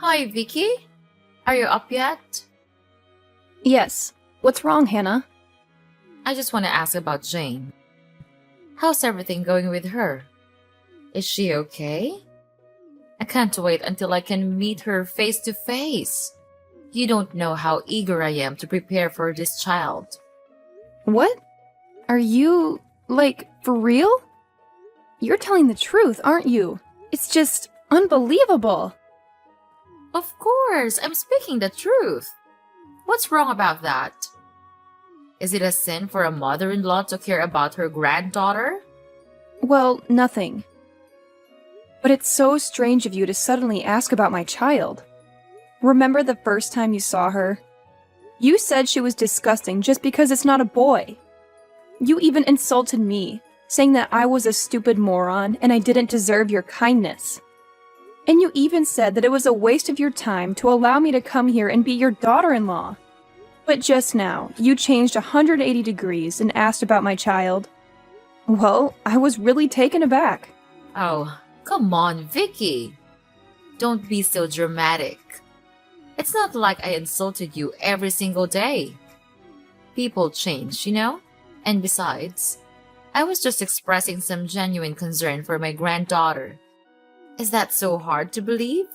Hi, Vicky. Are you up yet? Yes. What's wrong, Hannah? I just want to ask about Jane. How's everything going with her? Is she okay? I can't wait until I can meet her face to face. You don't know how eager I am to prepare for this child. What? Are you, for real? You're telling the truth, aren't you? It's just unbelievable. Of course, I'm speaking the truth. What's wrong about that? Is it a sin for a mother-in-law to care about her granddaughter? Well, nothing. But it's so strange of you to suddenly ask about my child. Remember the first time you saw her? You said she was disgusting just because it's not a boy. You even insulted me, saying that I was a stupid moron and I didn't deserve your kindness. And you even said that it was a waste of your time to allow me to come here and be your daughter-in-law. But just now, you changed 180 degrees and asked about my child. Well, I was really taken aback. Oh, come on, Vicky. Don't be so dramatic. It's not like I insulted you every single day. People change, you know? And besides, I was just expressing some genuine concern for my granddaughter. Is that so hard to believe?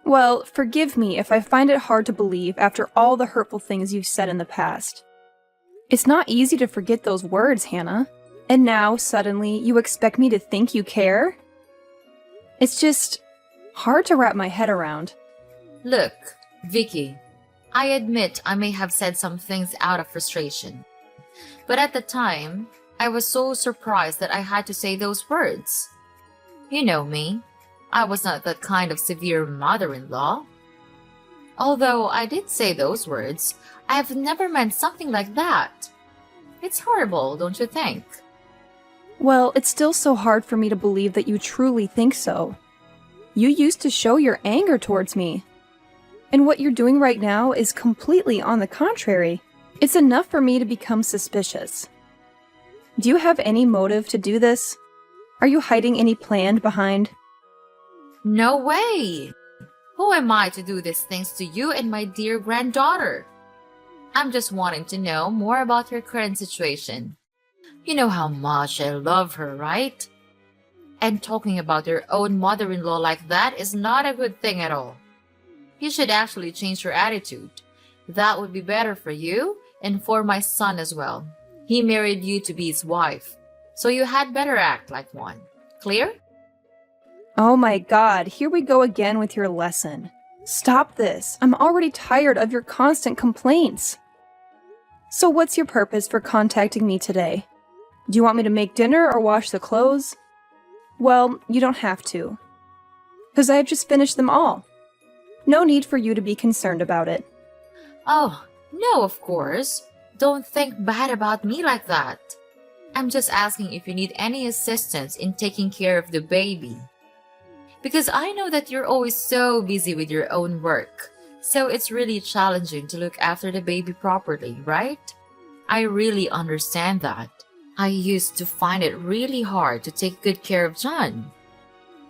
Well, forgive me if I find it hard to believe after all the hurtful things you've said in the past. It's not easy to forget those words, Hannah. And now, suddenly, you expect me to think you care? It's just hard to wrap my head around. Look, Vicky, I admit I may have said some things out of frustration. But at the time, I was so surprised that I had to say those words. You know me. I was not that kind of severe mother-in-law. Although I did say those words, I have never meant something like that. It's horrible, don't you think? Well, it's still so hard for me to believe that you truly think so. You used to show your anger towards me. And what you're doing right now is completely on the contrary. It's enough for me to become suspicious. Do you have any motive to do this? Are you hiding any plan behind? No way! Who am I to do these things to you and my dear granddaughter? I'm just wanting to know more about her current situation. You know how much I love her, right? And talking about your own mother-in-law like that is not a good thing at all. You should actually change your attitude. That would be better for you and for my son as well. He married you to be his wife, so you had better act like one. Clear? Oh my god, here we go again with your lesson. Stop this. I'm already tired of your constant complaints. So what's your purpose for contacting me today? Do you want me to make dinner or wash the clothes? Well, you don't have to. Because I have just finished them all. No need for you to be concerned about it. Oh, no, of course. Don't think bad about me like that. I'm just asking if you need any assistance in taking care of the baby. Because I know that you're always so busy with your own work, so it's really challenging to look after the baby properly, right? I really understand that. I used to find it really hard to take good care of John.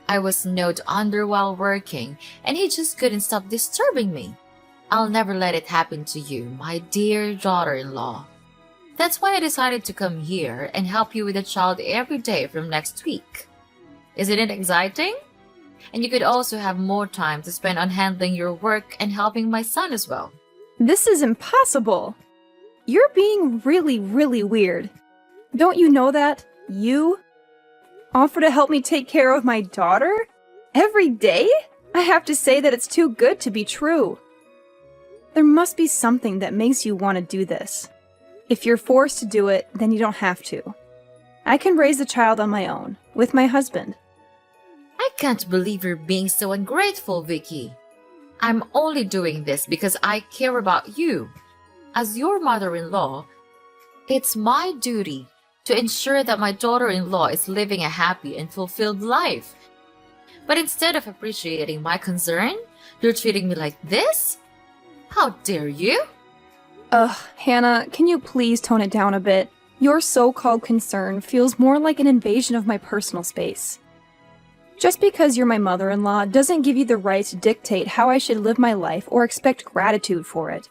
I was snowed under while working, and he just couldn't stop disturbing me. I'll never let it happen to you, my dear daughter-in-law. That's why I decided to come here and help you with the child every day from next week. Isn't it exciting? And you could also have more time to spend on handling your work and helping my son as well. This is impossible. You're being really, really weird. Don't you know that? You offer to help me take care of my daughter? Every day? I have to say that it's too good to be true. There must be something that makes you want to do this. If you're forced to do it, then you don't have to. I can raise the child on my own, with my husband. I can't believe you're being so ungrateful, Vicky. I'm only doing this because I care about you. As your mother-in-law, it's my duty to ensure that my daughter-in-law is living a happy and fulfilled life. But instead of appreciating my concern, you're treating me like this? How dare you? Ugh, Hannah, can you please tone it down a bit? Your so-called concern feels more like an invasion of my personal space. Just because you're my mother-in-law doesn't give you the right to dictate how I should live my life or expect gratitude for it.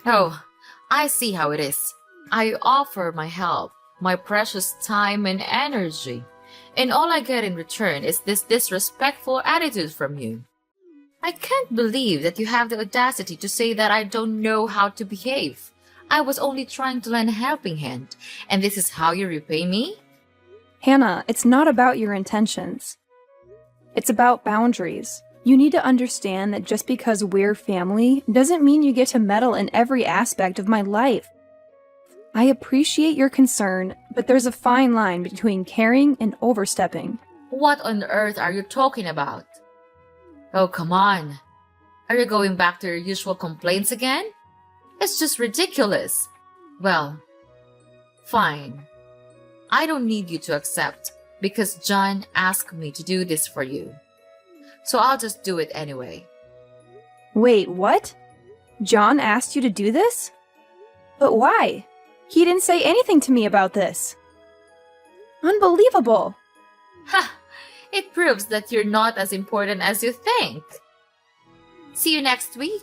Oh, I see how it is. I offer my help, my precious time and energy, and all I get in return is this disrespectful attitude from you. I can't believe that you have the audacity to say that I don't know how to behave. I was only trying to lend a helping hand, and this is how you repay me? Hannah, it's not about your intentions. It's about boundaries. You need to understand that just because we're family doesn't mean you get to meddle in every aspect of my life. I appreciate your concern, but there's a fine line between caring and overstepping. What on earth are you talking about? Oh, come on. Are you going back to your usual complaints again? It's just ridiculous. Well, fine. I don't need you to accept because John asked me to do this for you. So I'll just do it anyway. Wait, what? John asked you to do this? But why? He didn't say anything to me about this. Unbelievable! Ha! It proves that you're not as important as you think. See you next week.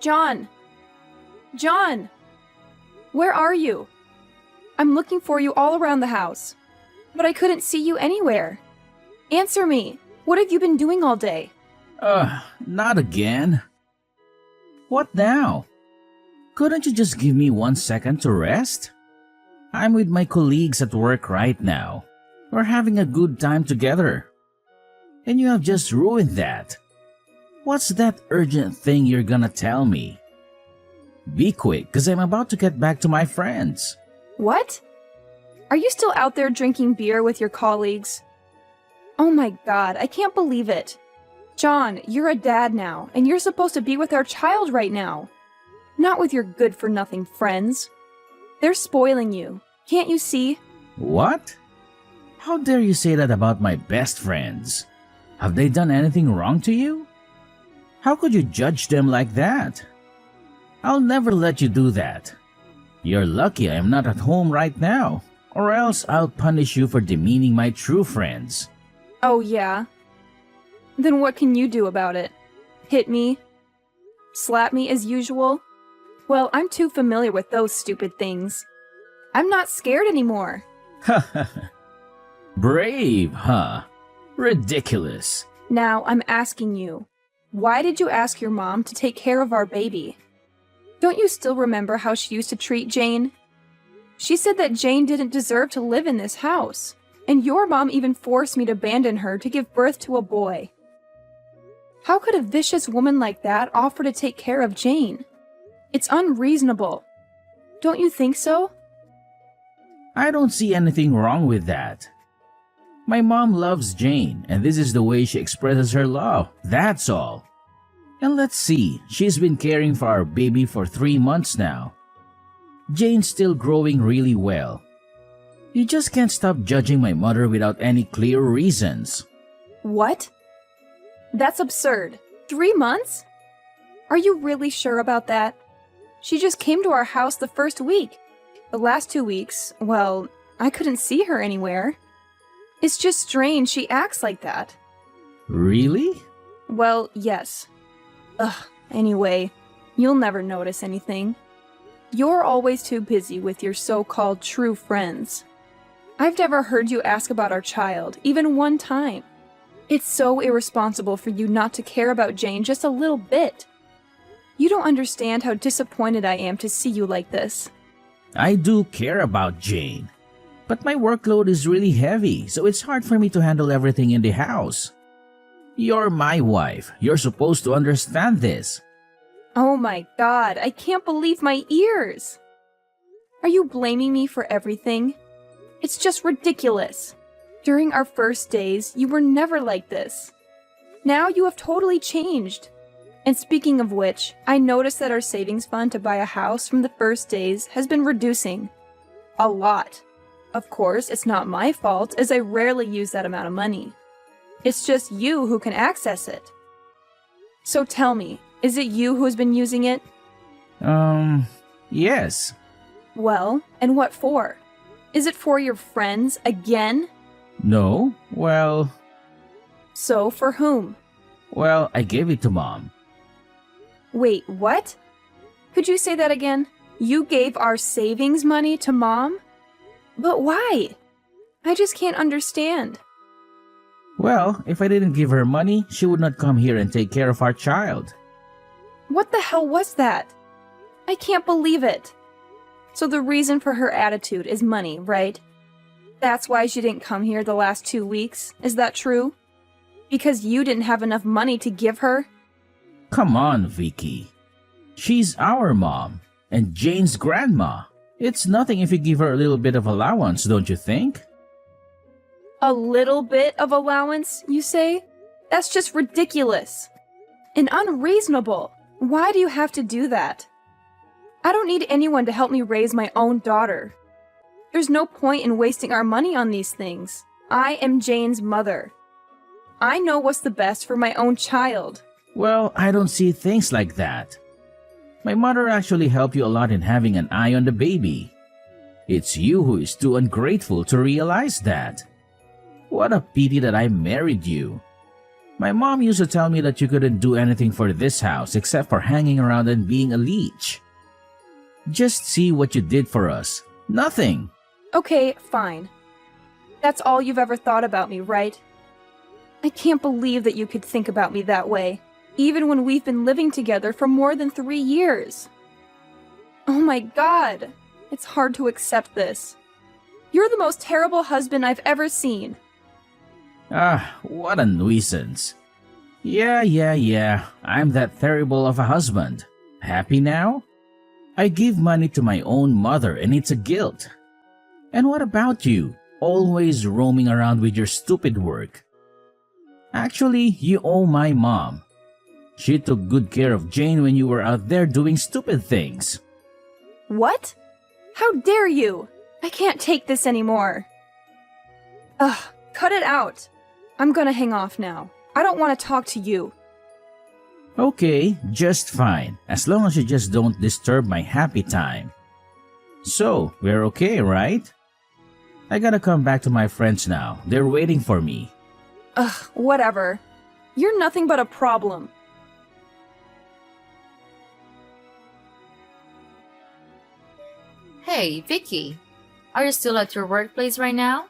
John! John! Where are you? I'm looking for you all around the house, but I couldn't see you anywhere. Answer me. What have you been doing all day? Not again. What now? Couldn't you just give me 1 second to rest? I'm with my colleagues at work right now. We're having a good time together. And you have just ruined that. What's that urgent thing you're gonna tell me? Be quick, cause I'm about to get back to my friends. What? Are you still out there drinking beer with your colleagues? Oh my god, I can't believe it. John, you're a dad now, and you're supposed to be with our child right now. Not with your good-for-nothing friends. They're spoiling you. Can't you see? What? How dare you say that about my best friends? Have they done anything wrong to you? How could you judge them like that? I'll never let you do that. You're lucky I'm not at home right now, or else I'll punish you for demeaning my true friends. Oh yeah? Then what can you do about it? Hit me? Slap me as usual? Well, I'm too familiar with those stupid things. I'm not scared anymore. Brave, huh? Ridiculous. Now, I'm asking you, why did you ask your mom to take care of our baby? Don't you still remember how she used to treat Jane? She said that Jane didn't deserve to live in this house, and your mom even forced me to abandon her to give birth to a boy. How could a vicious woman like that offer to take care of Jane? It's unreasonable. Don't you think so? I don't see anything wrong with that. My mom loves Jane, and this is the way she expresses her love. That's all. And let's see, she's been caring for our baby for 3 months now. Jane's still growing really well. You just can't stop judging my mother without any clear reasons. What? That's absurd. 3 months? Are you really sure about that? She just came to our house the first week. The last 2 weeks, well, I couldn't see her anywhere. It's just strange she acts like that. Really? Well, yes. Ugh, anyway, you'll never notice anything. You're always too busy with your so-called true friends. I've never heard you ask about our child, even one time. It's so irresponsible for you not to care about Jane just a little bit. You don't understand how disappointed I am to see you like this. I do care about Jane. But my workload is really heavy, so it's hard for me to handle everything in the house. You're my wife. You're supposed to understand this. Oh my god, I can't believe my ears! Are you blaming me for everything? It's just ridiculous. During our first days, you were never like this. Now you have totally changed. And speaking of which, I noticed that our savings fund to buy a house from the first days has been reducing. A lot. Of course, it's not my fault, as I rarely use that amount of money. It's just you who can access it. So tell me, is it you who has been using it? Yes. Well, and what for? Is it for your friends again? No? So for whom? I gave it to Mom. Wait, what? Could you say that again? You gave our savings money to Mom? But why? I just can't understand. Well, if I didn't give her money, she would not come here and take care of our child. What the hell was that? I can't believe it. So the reason for her attitude is money, right? That's why she didn't come here the last 2 weeks, is that true? Because you didn't have enough money to give her? Come on, Vicky. She's our mom, and Jane's grandma. It's nothing if you give her a little bit of allowance, don't you think? A little bit of allowance, you say? That's just ridiculous. And unreasonable. Why do you have to do that? I don't need anyone to help me raise my own daughter. There's no point in wasting our money on these things. I am Jane's mother. I know what's the best for my own child. Well, I don't see things like that. My mother actually helped you a lot in having an eye on the baby. It's you who is too ungrateful to realize that. What a pity that I married you. My mom used to tell me that you couldn't do anything for this house except for hanging around and being a leech. Just see what you did for us. Nothing. Okay, fine. That's all you've ever thought about me, right? I can't believe that you could think about me that way, even when we've been living together for more than 3 years. Oh my God! It's hard to accept this. You're the most terrible husband I've ever seen. What a nuisance. Yeah. I'm that terrible of a husband. Happy now? I give money to my own mother and it's a guilt. And what about you? Always roaming around with your stupid work. Actually, you owe my mom. She took good care of Jane when you were out there doing stupid things. What? How dare you? I can't take this anymore. Ugh, cut it out. I'm gonna hang off now. I don't want to talk to you. Okay, just fine, as long as you just don't disturb my happy time. So, we're okay, right? I gotta come back to my friends now. They're waiting for me. Ugh, whatever. You're nothing but a problem. Hey, Vicky. Are you still at your workplace right now?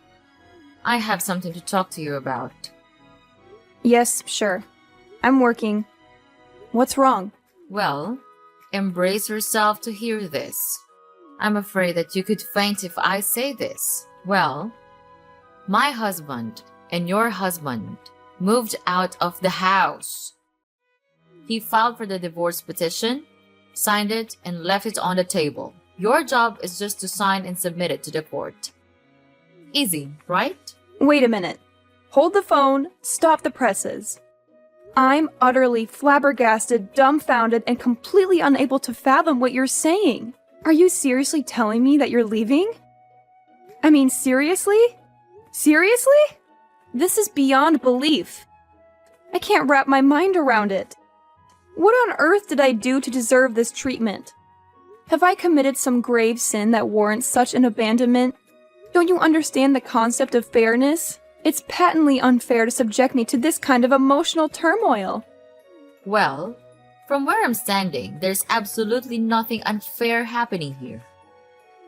I have something to talk to you about. Yes, sure. I'm working. What's wrong? Well, embrace yourself to hear this. I'm afraid that you could faint if I say this. Well, my husband and your husband moved out of the house. He filed for the divorce petition, signed it, and left it on the table. Your job is just to sign and submit it to the court. Easy, right? Wait a minute. Hold the phone. Stop the presses. I'm utterly flabbergasted, dumbfounded, and completely unable to fathom what you're saying. Are you seriously telling me that you're leaving? I mean, seriously? Seriously? This is beyond belief. I can't wrap my mind around it. What on earth did I do to deserve this treatment? Have I committed some grave sin that warrants such an abandonment? Don't you understand the concept of fairness? It's patently unfair to subject me to this kind of emotional turmoil. Well, from where I'm standing, there's absolutely nothing unfair happening here.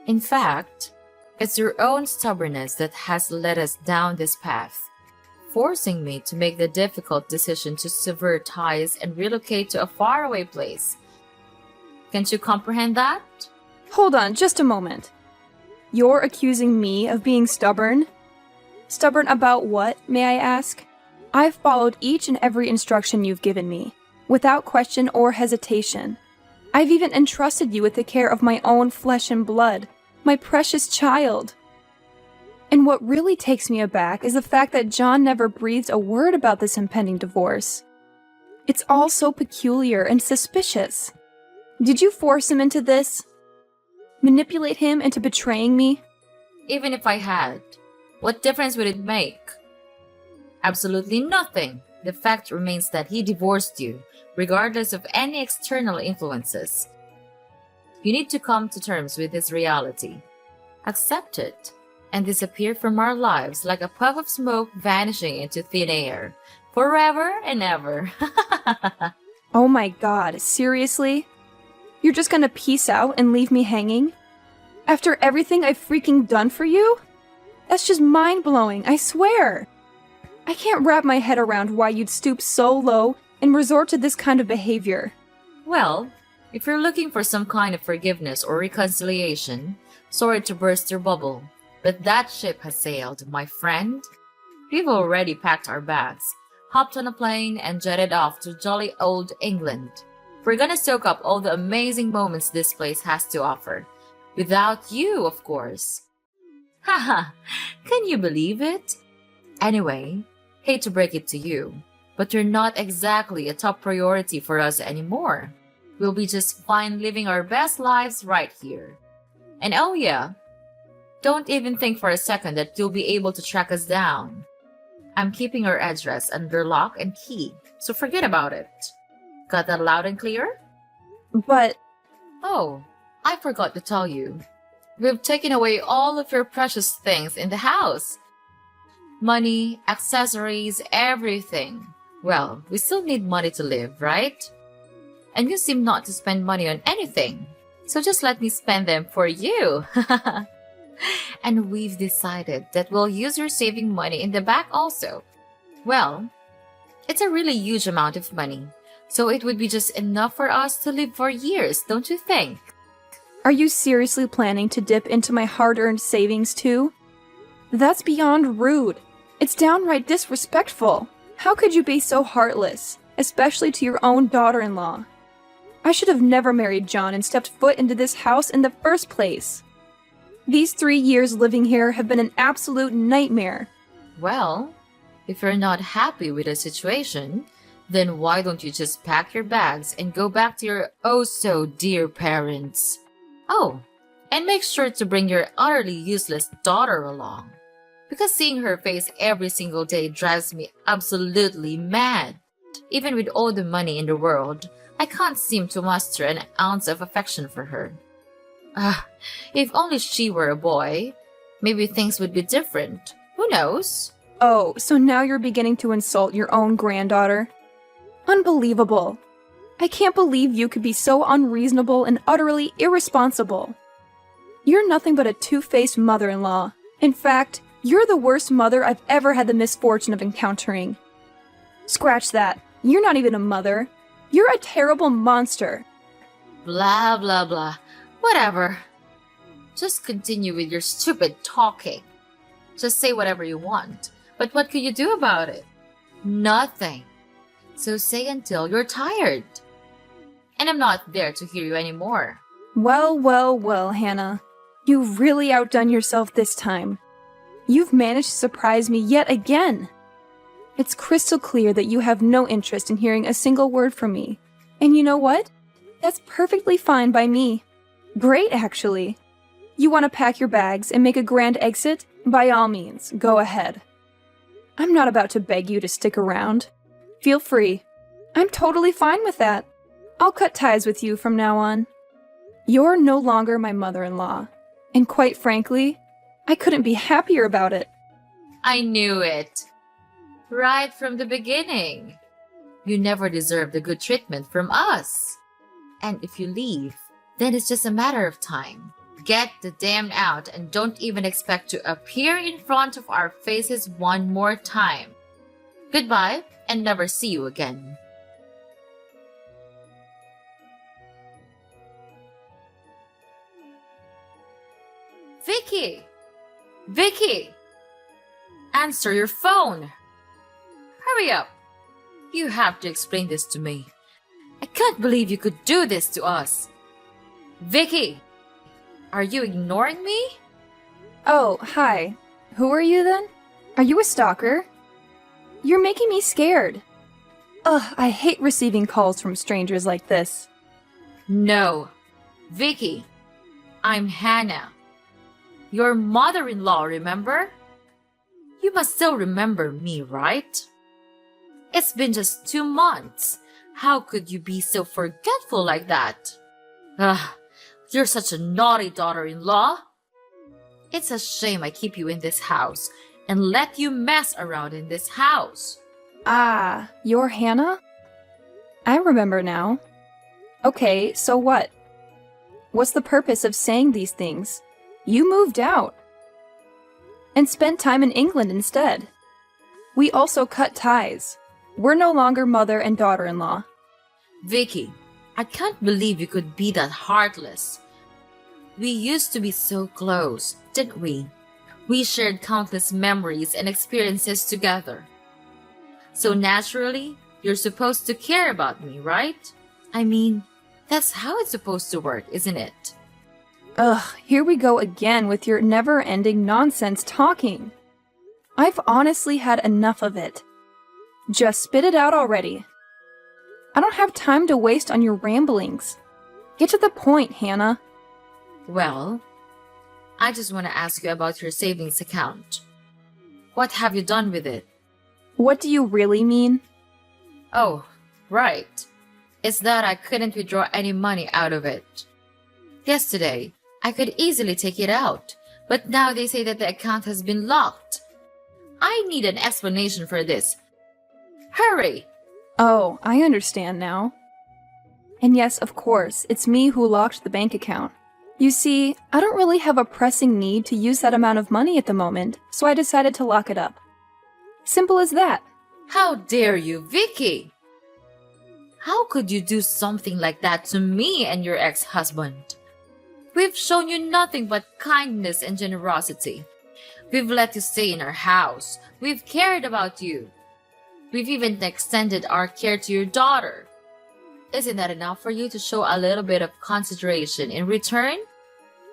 In fact, it's your own stubbornness that has led us down this path, forcing me to make the difficult decision to sever ties and relocate to a faraway place. Can't you comprehend that? Hold on, just a moment. You're accusing me of being stubborn? Stubborn about what, may I ask? I've followed each and every instruction you've given me, without question or hesitation. I've even entrusted you with the care of my own flesh and blood, my precious child. And what really takes me aback is the fact that John never breathed a word about this impending divorce. It's all so peculiar and suspicious. Did you force him into this? Manipulate him into betraying me? Even if I had, what difference would it make? Absolutely nothing. The fact remains that he divorced you, regardless of any external influences. You need to come to terms with this reality. Accept it, and disappear from our lives like a puff of smoke vanishing into thin air, forever and ever. Oh my god, seriously? You're just gonna peace out and leave me hanging? After everything I've freaking done for you? That's just mind-blowing, I swear! I can't wrap my head around why you'd stoop so low and resort to this kind of behavior. Well, if you're looking for some kind of forgiveness or reconciliation, sorry to burst your bubble, but that ship has sailed, my friend. We've already packed our bags, hopped on a plane, and jetted off to jolly old England. We're gonna soak up all the amazing moments this place has to offer. Without you, of course. Haha, can you believe it? Anyway, hate to break it to you, but you're not exactly a top priority for us anymore. We'll be just fine living our best lives right here. And oh yeah, don't even think for a second that you'll be able to track us down. I'm keeping our address under lock and key, so forget about it. Got that loud and clear? But Oh, I forgot to tell you. We've taken away all of your precious things in the house. Money, accessories, everything. Well, we still need money to live, right? And you seem not to spend money on anything. So just let me spend them for you. And we've decided that we'll use your saving money in the back also. Well, it's a really huge amount of money. So it would be just enough for us to live for years, don't you think? are you seriously planning to dip into my hard-earned savings too? That's beyond rude. It's downright disrespectful. How could you be so heartless, especially to your own daughter-in-law? I should have never married John and stepped foot into this house in the first place. These 3 years living here have been an absolute nightmare. Well, if you're not happy with the situation, then why don't you just pack your bags and go back to your oh-so-dear parents? Oh, and make sure to bring your utterly useless daughter along. Because seeing her face every single day drives me absolutely mad. Even with all the money in the world, I can't seem to muster an ounce of affection for her. If only she were a boy, maybe things would be different. Who knows? Oh, so now you're beginning to insult your own granddaughter? Unbelievable. I can't believe you could be so unreasonable and utterly irresponsible. You're nothing but a two-faced mother-in-law. In fact, you're the worst mother I've ever had the misfortune of encountering. Scratch that. You're not even a mother. You're a terrible monster. Blah, blah, blah. Whatever. Just continue with your stupid talking. Just say whatever you want. But what could you do about it? Nothing. So say until you're tired. And I'm not there to hear you anymore. Well, well, well, Hannah. You've really outdone yourself this time. You've managed to surprise me yet again. It's crystal clear that you have no interest in hearing a single word from me. And you know what? That's perfectly fine by me. Great, actually. You want to pack your bags and make a grand exit? By all means, go ahead. I'm not about to beg you to stick around. Feel free. I'm totally fine with that. I'll cut ties with you from now on. You're no longer my mother-in-law. And quite frankly, I couldn't be happier about it. I knew it. Right from the beginning. You never deserved the good treatment from us. And if you leave, then it's just a matter of time. Get the damn out and don't even expect to appear in front of our faces one more time. Goodbye and never see you again. Vicky! Vicky! Answer your phone! Hurry up! You have to explain this to me. I can't believe you could do this to us. Vicky! Are you ignoring me? Oh, hi. Who are you then? Are you a stalker? You're making me scared. Ugh, I hate receiving calls from strangers like this. No. Vicky, I'm Hannah. Your mother-in-law, remember? You must still remember me, right? It's been just 2 months. How could you be so forgetful like that? You're such a naughty daughter-in-law. It's a shame I keep you in this house and let you mess around in this house. Ah, you're Hannah? I remember now. Okay, so what? What's the purpose of saying these things? You moved out. And spent time in England instead. We also cut ties. We're no longer mother and daughter-in-law. Vicky, I can't believe you could be that heartless. We used to be so close, didn't we? We shared countless memories and experiences together. So naturally, you're supposed to care about me, right? I mean, that's how it's supposed to work, isn't it? Ugh, here we go again with your never-ending nonsense talking. I've honestly had enough of it. Just spit it out already. I don't have time to waste on your ramblings. Get to the point, Hannah. Well, I just want to ask you about your savings account. What have you done with it? What do you really mean? Oh, right. It's that I couldn't withdraw any money out of it. Yesterday, I could easily take it out, but now they say that the account has been locked. I need an explanation for this. Hurry! Oh, I understand now. And yes, of course, it's me who locked the bank account. You see, I don't really have a pressing need to use that amount of money at the moment, so I decided to lock it up. Simple as that. How dare you, Vicky? How could you do something like that to me and your ex-husband? We've shown you nothing but kindness and generosity. We've let you stay in our house. We've cared about you. We've even extended our care to your daughter. Isn't that enough for you to show a little bit of consideration in return?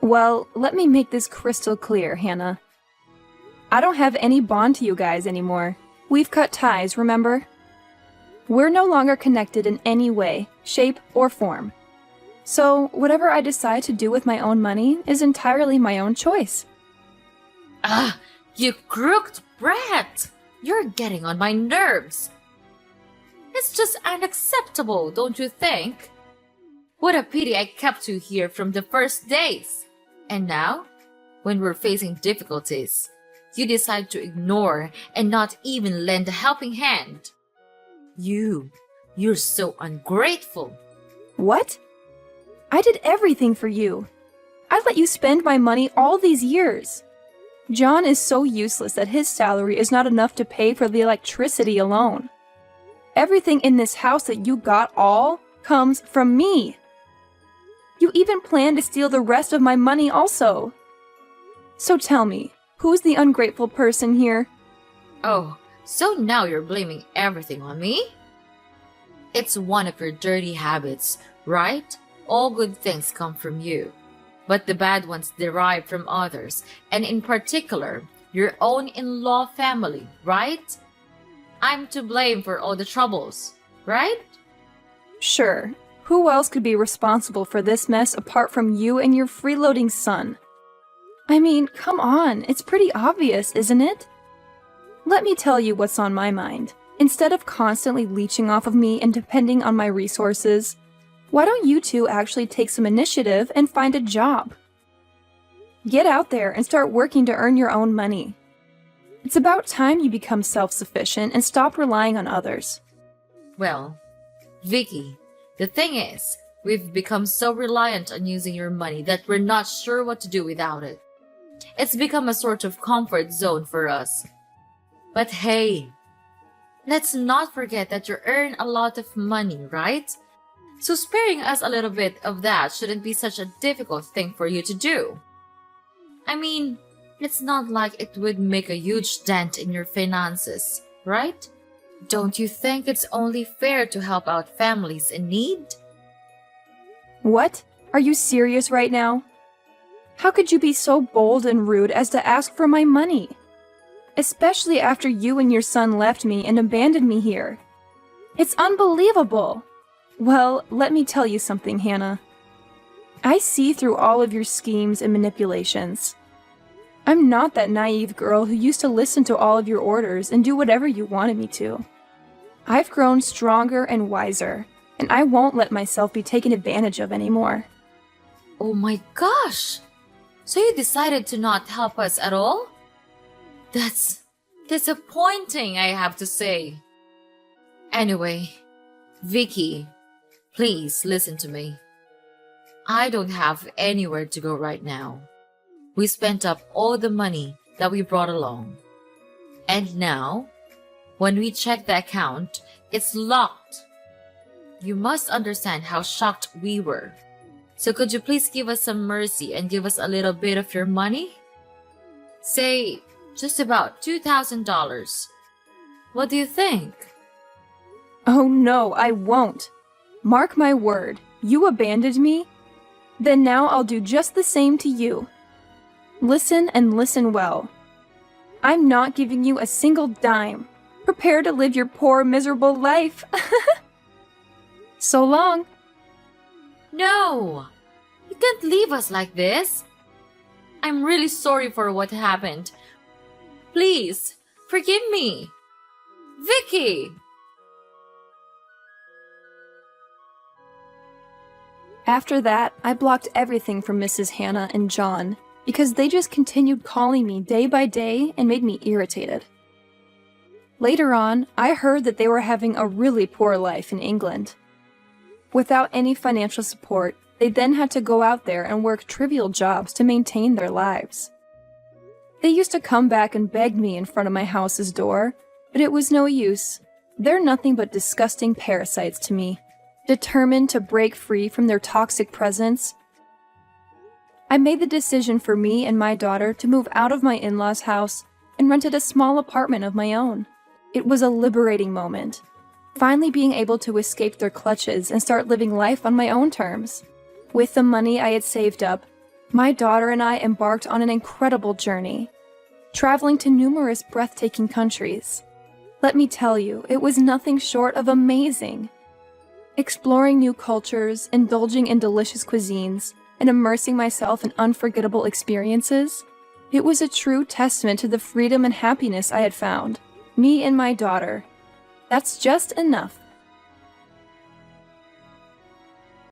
Well, let me make this crystal clear, Hannah. I don't have any bond to you guys anymore. We've cut ties, remember? We're no longer connected in any way, shape, or form. So, whatever I decide to do with my own money is entirely my own choice. Ah, you crooked brat! You're getting on my nerves. It's just unacceptable, don't you think? What a pity I kept you here from the first days. And now, when we're facing difficulties, you decide to ignore and not even lend a helping hand. You're so ungrateful. What? I did everything for you. I let you spend my money all these years. John is so useless that his salary is not enough to pay for the electricity alone. Everything in this house that you got all comes from me. You even plan to steal the rest of my money also. So tell me, who's the ungrateful person here? Oh, so now you're blaming everything on me? It's one of your dirty habits, right? All good things come from you, but the bad ones derive from others, and in particular, your own in-law family, right? I'm to blame for all the troubles, right? Sure. Who else could be responsible for this mess apart from you and your freeloading son? I mean, come on, it's pretty obvious, isn't it? Let me tell you what's on my mind. Instead of constantly leeching off of me and depending on my resources, why don't you two actually take some initiative and find a job? Get out there and start working to earn your own money. It's about time you become self-sufficient and stop relying on others. Well, Vicky, the thing is, we've become so reliant on using your money that we're not sure what to do without it. It's become a sort of comfort zone for us. But hey, let's not forget that you earn a lot of money, right? So sparing us a little bit of that shouldn't be such a difficult thing for you to do. I mean, it's not like it would make a huge dent in your finances, right? Don't you think it's only fair to help out families in need? What? Are you serious right now? How could you be so bold and rude as to ask for my money? Especially after you and your son left me and abandoned me here. It's unbelievable! Well, let me tell you something, Hannah. I see through all of your schemes and manipulations. I'm not that naive girl who used to listen to all of your orders and do whatever you wanted me to. I've grown stronger and wiser, and I won't let myself be taken advantage of anymore. Oh my gosh! So you decided to not help us at all? That's disappointing, I have to say. Anyway, Vicky, please listen to me. I don't have anywhere to go right now. We spent up all the money that we brought along. And now, when we check the account, it's locked. You must understand how shocked we were. So could you please give us some mercy and give us a little bit of your money? Say, just about $2,000. What do you think? Oh no, I won't. Mark my word, you abandoned me? Then now I'll do just the same to you. Listen and listen well. I'm not giving you a single dime. Prepare to live your poor, miserable life. So long. No! You can't leave us like this. I'm really sorry for what happened. Please, forgive me. Vicky! After that, I blocked everything from Mrs. Hannah and John because they just continued calling me day by day and made me irritated. Later on, I heard that they were having a really poor life in England. Without any financial support, they then had to go out there and work trivial jobs to maintain their lives. They used to come back and beg me in front of my house's door, but it was no use. They're nothing but disgusting parasites to me, determined to break free from their toxic presence. I made the decision for me and my daughter to move out of my in-laws' house and rented a small apartment of my own. It was a liberating moment, finally being able to escape their clutches and start living life on my own terms. With the money I had saved up, my daughter and I embarked on an incredible journey, traveling to numerous breathtaking countries. Let me tell you, it was nothing short of amazing. Exploring new cultures, indulging in delicious cuisines, and immersing myself in unforgettable experiences, it was a true testament to the freedom and happiness I had found, me and my daughter. That's just enough.